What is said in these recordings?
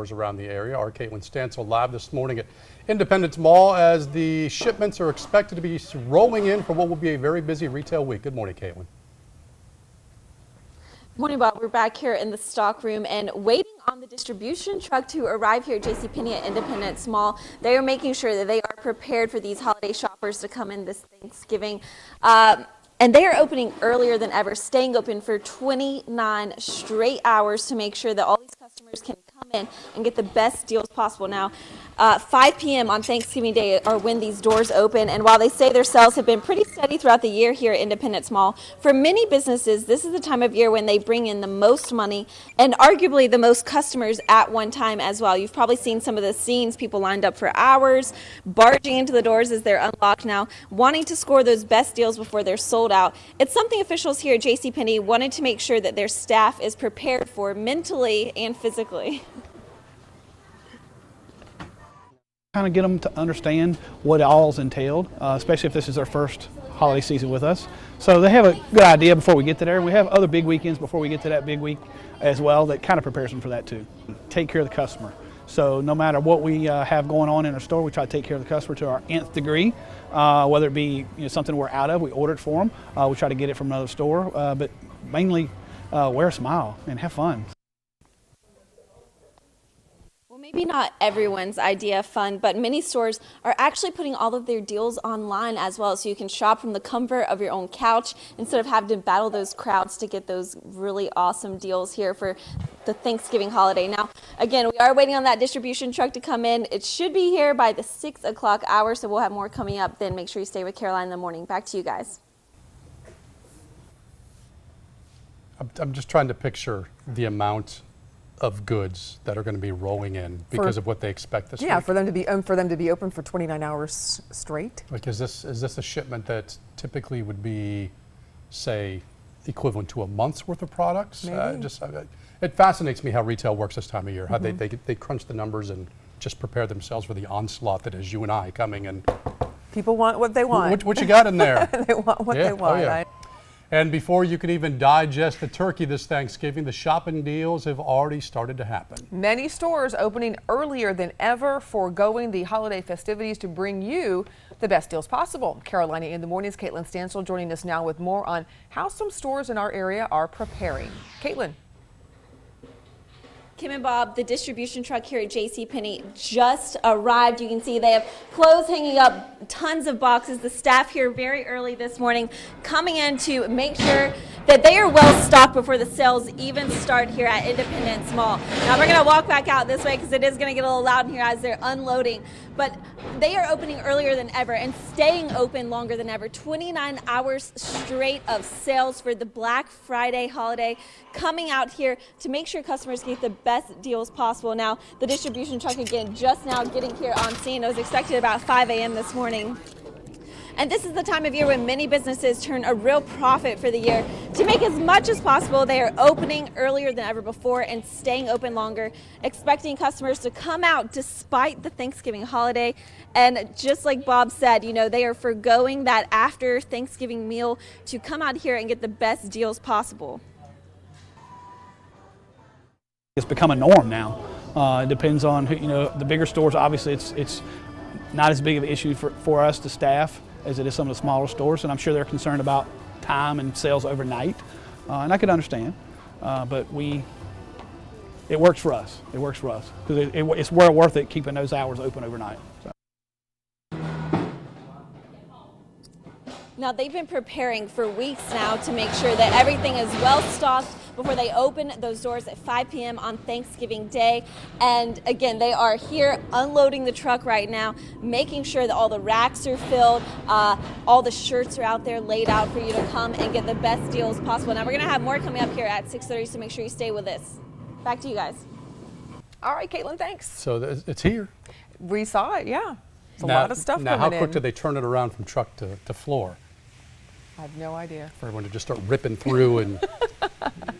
stores around the area. Our Caitlin Stansel live this morning at Independence Mall as the shipments are expected to be rolling in for what will be a very busy retail week. Good morning, Caitlin. Morning, Bob. We're back here in the stock room and waiting on the distribution truck to arrive here at JCPenney at Independence Mall. They are making sure that they are prepared for these holiday shoppers to come in this Thanksgiving. And they are opening earlier than ever, staying open for 29 straight hours to make sure that all these customers can come in and get the best deals possible. Now, 5 p.m. on Thanksgiving Day are when these doors open, and while they say their sales have been pretty steady throughout the year here at Independence Mall, for many businesses, this is the time of year when they bring in the most money and arguably the most customers at one time as well. You've probably seen some of the scenes, people lined up for hours, barging into the doors as they're unlocked now, wanting to score those best deals before they're sold out. It's something officials here at JCPenney wanted to make sure that their staff is prepared for mentally and physically. Kind of get them to understand what all's entailed, especially if this is their first holiday season with us. So they have a good idea before we get to there. We have other big weekends before we get to that big week as well that kind of prepares them for that too. Take care of the customer. So no matter what we have going on in our store, we try to take care of the customer to our nth degree. Whether it be something we're out of, we order it for them. We try to get it from another store, but mainly wear a smile and have fun. Maybe not everyone's idea of fun, but many stores are actually putting all of their deals online as well, so you can shop from the comfort of your own couch instead of having to battle those crowds to get those really awesome deals here for the Thanksgiving holiday. Now, again, we are waiting on that distribution truck to come in. It should be here by the 6 o'clock hour, so we'll have more coming up. Then make sure you stay with Caroline in the morning. Back to you guys. I'm just trying to picture the amount of goods that are going to be rolling in because of what they expect this week. Yeah, for them to be open for 29 hours straight. Like, is this a shipment that typically would be, say, equivalent to a month's worth of products? Maybe. It fascinates me how retail works this time of year. How they crunch the numbers and just prepare themselves for the onslaught that is you and I coming. And people want what they want. What you got in there? They want what they want. Oh, yeah. And before you can even digest the turkey this Thanksgiving, the shopping deals have already started to happen. Many stores opening earlier than ever, foregoing the holiday festivities to bring you the best deals possible. Carolina in the Morning's Caitlin Stansel joining us now with more on how some stores in our area are preparing. Caitlin. Kim and Bob, the distribution truck here at JCPenney just arrived. You can see they have clothes hanging up, tons of boxes. The staff here very early this morning coming in to make sure that they are well stocked before the sales even start here at Independence Mall. Now we're going to walk back out this way because it is going to get a little loud in here as they're unloading. But they are opening earlier than ever and staying open longer than ever. 29 hours straight of sales for the Black Friday holiday, coming out here to make sure customers get the best deals possible. Now, the distribution truck again just now getting here on scene. It was expected about 5 a.m. this morning. And this is the time of year when many businesses turn a real profit for the year. To make as much as possible, they are opening earlier than ever before and staying open longer, expecting customers to come out despite the Thanksgiving holiday. And just like Bob said, they are forgoing that after Thanksgiving meal to come out here and get the best deals possible. It's become a norm now. It depends on who, the bigger stores, obviously it's not as big of an issue for us to staff as it is some of the smaller stores, and I'm sure they're concerned about time and sales overnight, and I could understand, but it works for us. It works for us because it's well worth it keeping those hours open overnight. So. Now, they've been preparing for weeks now to make sure that everything is well stocked before they open those doors at 5 p.m. on Thanksgiving Day. And again, they are here unloading the truck right now, making sure that all the racks are filled, all the shirts are out there laid out for you to come and get the best deals possible. Now, we're going to have more coming up here at 6:30, so make sure you stay with us. Back to you guys. All right, Caitlin, thanks. So it's here. We saw it, yeah. It's a lot of stuff coming in. Now, how quick do they turn it around from truck to floor? I have no idea. For everyone to just start ripping through and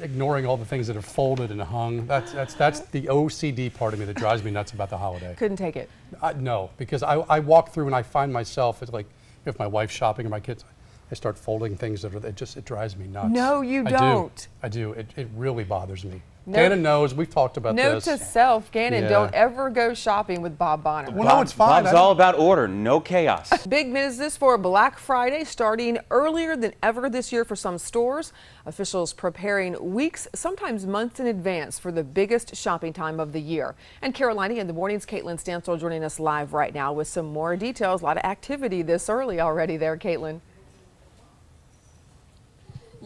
ignoring all the things that are folded and hung. That's the OCD part of me that drives me nuts about the holiday. Couldn't take it. No, because I walk through and I find myself, it's like if my wife's shopping or my kids, I start folding things that it drives me nuts. No, you don't. I do. It really bothers me. Gannon knows. We've talked about Note this. to self, Gannon, Yeah. don't ever go shopping with Bob Bonner. Well, no, it's fine. Bob's all about order, no chaos. Big business for Black Friday starting earlier than ever this year for some stores. Officials preparing weeks, sometimes months in advance for the biggest shopping time of the year. And Carolina in the Morning's Caitlin Stansel joining us live right now with some more details. A lot of activity this early already there, Caitlin.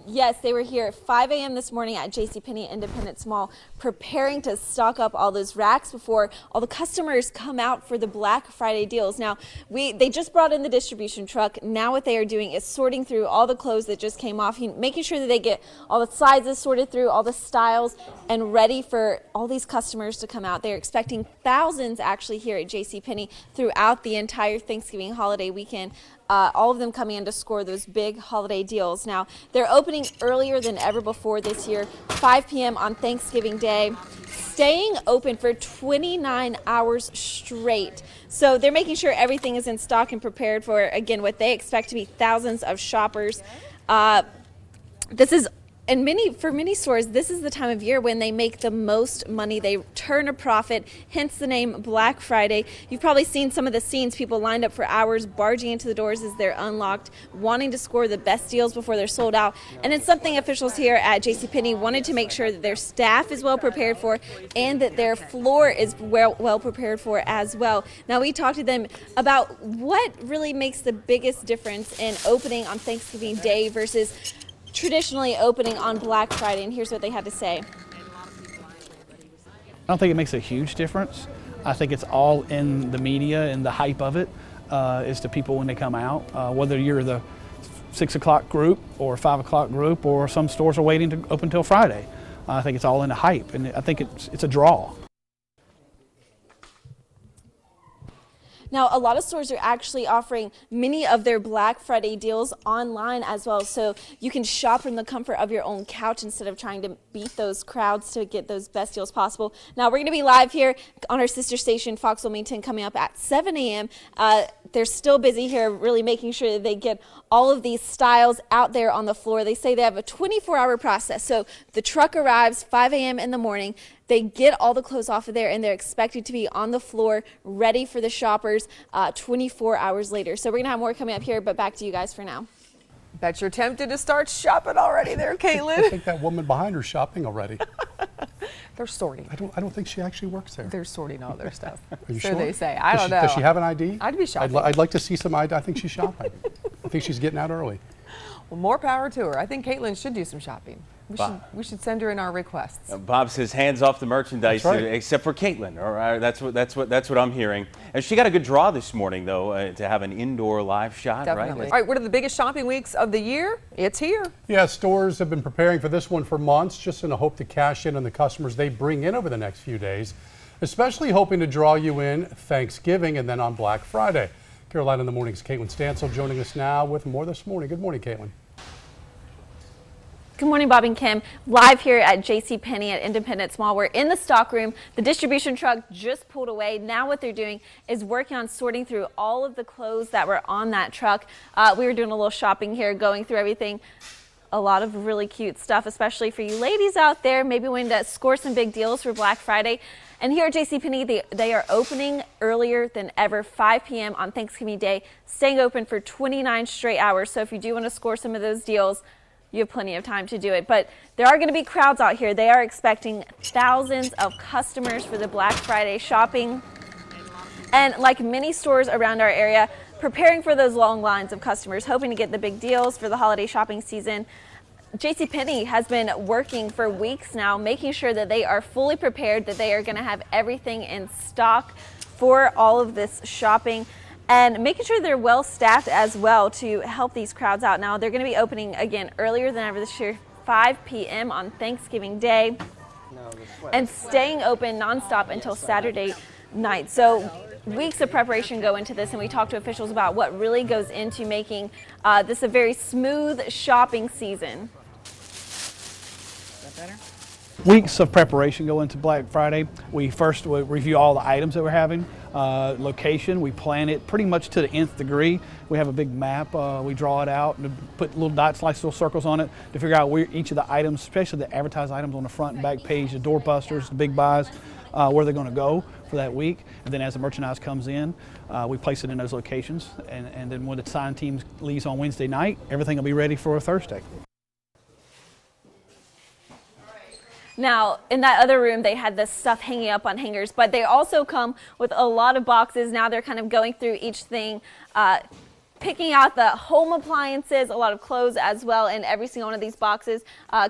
Yes, they were here at 5 a.m. this morning at JCPenney Independence Mall, preparing to stock up all those racks before all the customers come out for the Black Friday deals. Now, they just brought in the distribution truck. Now what they are doing is sorting through all the clothes that just came off, making sure that they get all the sizes sorted through, all the styles, and ready for all these customers to come out. They're expecting thousands actually here at JCPenney throughout the entire Thanksgiving holiday weekend. All of them coming in to score those big holiday deals. Now, they're opening earlier than ever before this year, 5 p.m. on Thanksgiving Day, staying open for 29 hours straight. So they're making sure everything is in stock and prepared for, again, what they expect to be thousands of shoppers. For many stores, this is the time of year when they make the most money. They turn a profit, hence the name Black Friday. You've probably seen some of the scenes, people lined up for hours, barging into the doors as they're unlocked, wanting to score the best deals before they're sold out. And it's something officials here at JCPenney wanted to make sure that their staff is well prepared for and that their floor is well prepared for as well. Now, we talked to them about what really makes the biggest difference in opening on Thanksgiving Day versus traditionally opening on Black Friday, and here's what they had to say. I don't think it makes a huge difference. I think it's all in the media and the hype of it is to people when they come out, whether you're the 6 o'clock group or 5 o'clock group, or some stores are waiting to open until Friday. I think it's all in the hype, and I think it's a draw. Now, a lot of stores are actually offering many of their Black Friday deals online as well, so you can shop from the comfort of your own couch instead of trying to beat those crowds to get those best deals possible. Now, we're going to be live here on our sister station, Fox Wilmington, coming up at 7 a.m. They're still busy here, really making sure that they get all of these styles out there on the floor. They say they have a 24-hour process, so the truck arrives 5 a.m. in the morning. They get all the clothes off of there, and they're expected to be on the floor ready for the shoppers 24 hours later. So we're going to have more coming up here, but back to you guys for now. Bet you're tempted to start shopping already there, I Caitlin. think that woman behind her shopping already. They're sorting. I don't think she actually works there. They're sorting all their stuff. Are you So sure? they say. I don't know. Does she have an ID? I'd be shopping. I'd like to see some ID. I think she's shopping. I think she's getting out early. Well, more power to her. I think Caitlin should do some shopping. We should send her in our requests. Bob says hands off the merchandise, That's right. except for Caitlin. All right, that's what I'm hearing. And she got a good draw this morning, though, to have an indoor live shot. Definitely. Right? All right, what are the biggest shopping weeks of the year? It's here. Yeah, stores have been preparing for this one for months, just in the hope to cash in on the customers they bring in over the next few days, especially hoping to draw you in Thanksgiving and then on Black Friday. Carolina in the Morning's Caitlin Stansel joining us now with more this morning. Good morning, Caitlin. Good morning, Bob and Kim. Live here at JCPenney at Independence Mall. We're in the stock room. The distribution truck just pulled away. Now what they're doing is working on sorting through all of the clothes that were on that truck. We were doing a little shopping here, going through everything. A lot of really cute stuff, especially for you ladies out there, maybe wanting to score some big deals for Black Friday. And here at JCPenney, they are opening earlier than ever, 5 p.m. on Thanksgiving Day, staying open for 29 straight hours. So if you do want to score some of those deals, you have plenty of time to do it. But there are going to be crowds out here. They are expecting thousands of customers for the Black Friday shopping. And like many stores around our area, preparing for those long lines of customers, hoping to get the big deals for the holiday shopping season. JCPenney has been working for weeks now, making sure that they are fully prepared, that they are going to have everything in stock for all of this shopping, and making sure they're well staffed as well to help these crowds out. Now, they're going to be opening again earlier than ever this year, 5 p.m. on Thanksgiving Day, and staying open nonstop until Saturday night. So weeks of preparation go into this, and we talked to officials about what really goes into making this a very smooth shopping season. Is that better? Weeks of preparation go into Black Friday. We first review all the items that we're having. Location, we plan it pretty much to the nth degree. We have a big map, we draw it out and put little dots, like little circles on it to figure out where each of the items, especially the advertised items on the front and back page, the doorbusters, the big buys, where they're going to go for that week. And then as the merchandise comes in, we place it in those locations. And then when the design team leaves on Wednesday night, everything will be ready for Thursday. Now, in that other room, they had this stuff hanging up on hangers, but they also come with a lot of boxes. Now they're kind of going through each thing, picking out the home appliances, a lot of clothes as well in every single one of these boxes,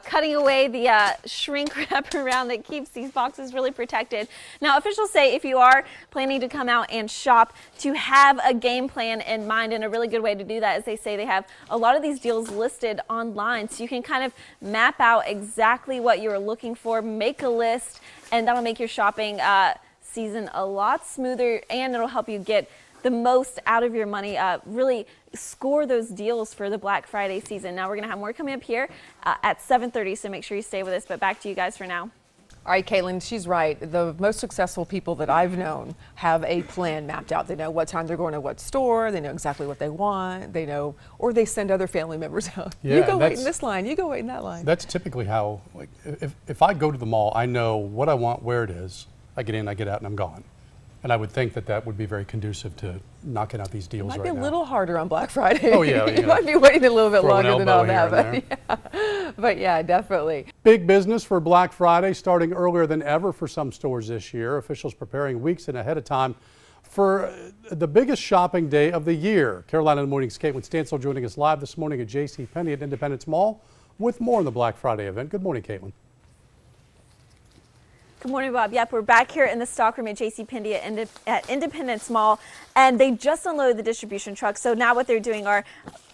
cutting away the shrink wrap around that keeps these boxes really protected. Now, officials say if you are planning to come out and shop, to have a game plan in mind, and a really good way to do that is they say they have a lot of these deals listed online, so you can kind of map out exactly what you're looking for, make a list, and that'll make your shopping season a lot smoother, and it'll help you get the most out of your money, really score those deals for the Black Friday season. Now we're going to have more coming up here at 7:30, so make sure you stay with us, but back to you guys for now. All right, Caitlin, she's right. The most successful people that I've known have a plan mapped out. They know what time they're going to what store. They know exactly what they want. They know, or they send other family members out. Yeah, you go wait in this line. You go wait in that line. That's typically how, like, if I go to the mall, I know what I want, where it is. I get in, I get out, and I'm gone. And I would think that that would be very conducive to knocking out these deals Might right be a now. little harder on Black Friday. Oh, yeah. You might be waiting a little bit Throw an longer than elbow all that. here and But yeah, definitely. Big business for Black Friday, starting earlier than ever for some stores this year. Officials preparing weeks and ahead of time for the biggest shopping day of the year. Carolina in the Morning's Caitlin Stansel joining us live this morning at JCPenney at Independence Mall with more on the Black Friday event. Good morning, Caitlin. Good morning, Bob. Yep, we're back here in the stockroom at JCPenney at Independence Mall, and they just unloaded the distribution truck. So now what they're doing are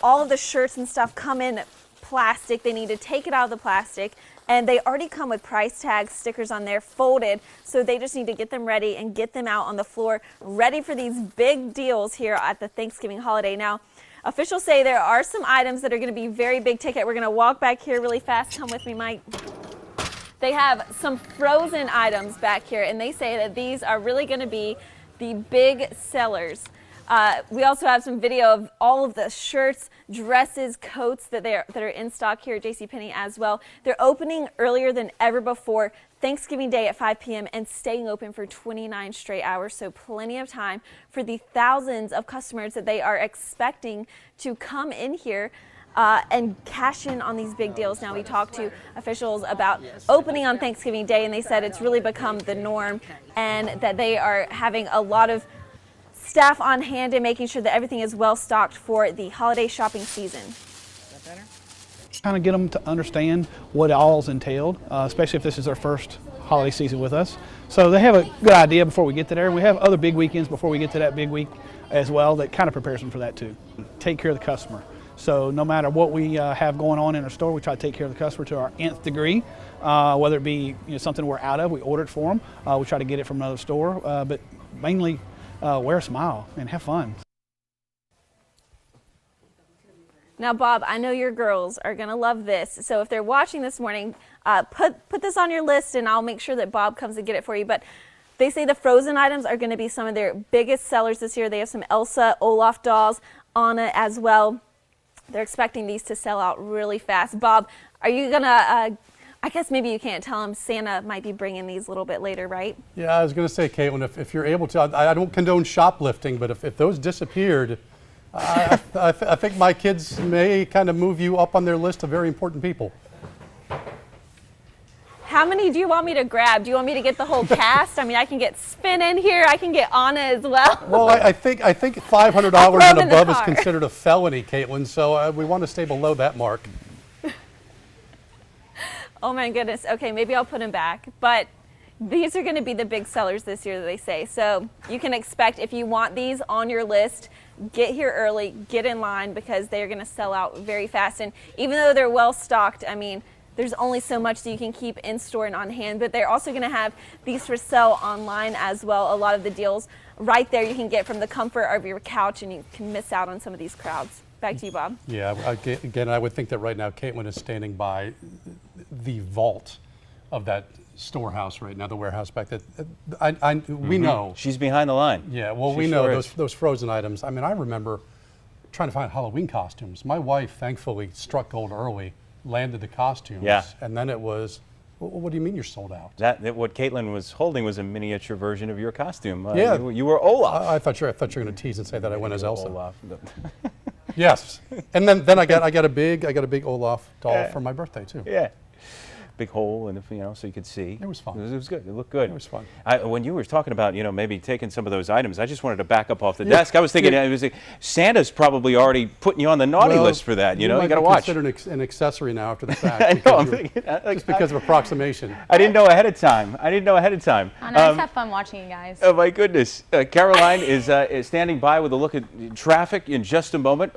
all of the shirts and stuff come in plastic. They need to take it out of the plastic, and they already come with price tags, stickers on there, folded. So they just need to get them ready and get them out on the floor, ready for these big deals here at the Thanksgiving holiday. Now, officials say there are some items that are going to be very big ticket. We're going to walk back here really fast. Come with me, Mike. They have some frozen items back here, and they say that these are really going to be the big sellers. We also have some video of all of the shirts, dresses, coats that are in stock here at JCPenney as well. They're opening earlier than ever before, Thanksgiving Day at 5 p.m. and staying open for 29 straight hours, so plenty of time for the thousands of customers that they are expecting to come in here and cash in on these big deals. Now, we talked to officials about opening on Thanksgiving Day, and they said it's really become the norm and that they are having a lot of staff on hand and making sure that everything is well stocked for the holiday shopping season. Kind of get them to understand what all's entailed, especially if this is their first holiday season with us. So they have a good idea before we get to there. We have other big weekends before we get to that big week as well that kind of prepares them for that too. Take care of the customer. So no matter what we have going on in our store, we try to take care of the customer to our nth degree. Whether it be something we're out of, we order it for them. We try to get it from another store, but mainly wear a smile and have fun. Now, Bob, I know your girls are going to love this. So if they're watching this morning, put this on your list, and I'll make sure that Bob comes and get it for you. But they say the frozen items are going to be some of their biggest sellers this year. They have some Elsa, Olaf dolls, Anna as well. They're expecting these to sell out really fast. Bob, are you going to, I guess maybe you can't tell them, Santa might be bringing these a little bit later, right? Yeah, I was going to say, Caitlin, if you're able to, I don't condone shoplifting, but if those disappeared, I think my kids may kind of move you up on their list of very important people. How many do you want me to grab? Do you want me to get the whole cast? I mean, I can get Spin in here. I can get Anna as well. Well, I think $500 and above is considered a felony, Caitlin, so we want to stay below that mark. Oh my goodness. Okay, maybe I'll put them back. But these are going to be the big sellers this year, that they say. So you can expect, if you want these on your list, get here early, get in line, because they're going to sell out very fast. And even though they're well stocked, I mean, there's only so much that you can keep in store and on hand, but they're also going to have these for sale online as well. A lot of the deals right there you can get from the comfort of your couch, and you can miss out on some of these crowds. Back to you, Bob. Yeah, again, I would think that right now Caitlin is standing by the vault of that storehouse right now, the warehouse back there. We know. She's behind the line. Yeah, well, She we know sure is. those frozen items. I mean, I remember trying to find Halloween costumes. My wife, thankfully, struck gold early, landed the costumes. Yeah. And then it was, what do you mean you're sold out? That what Caitlin was holding was a miniature version of your costume. Yeah. You were Olaf. I thought you were going to tease and say that I went as Elsa. Olaf. Yes. And then I got a big Olaf doll for my birthday too. Yeah. Big hole in the, so you could see. It was fun. It was good. It looked good. It was fun. When you were talking about, maybe taking some of those items, I just wanted to back up off the desk. I was thinking, it was Santa's probably already putting you on the naughty list for that. You got to watch. Considered an accessory now after the fact. I know. because I'm you're- thinking, just because of approximation. I didn't know ahead of time. Oh, no, I just have fun watching you guys. Oh my goodness. Caroline is standing by with a look at traffic in just a moment.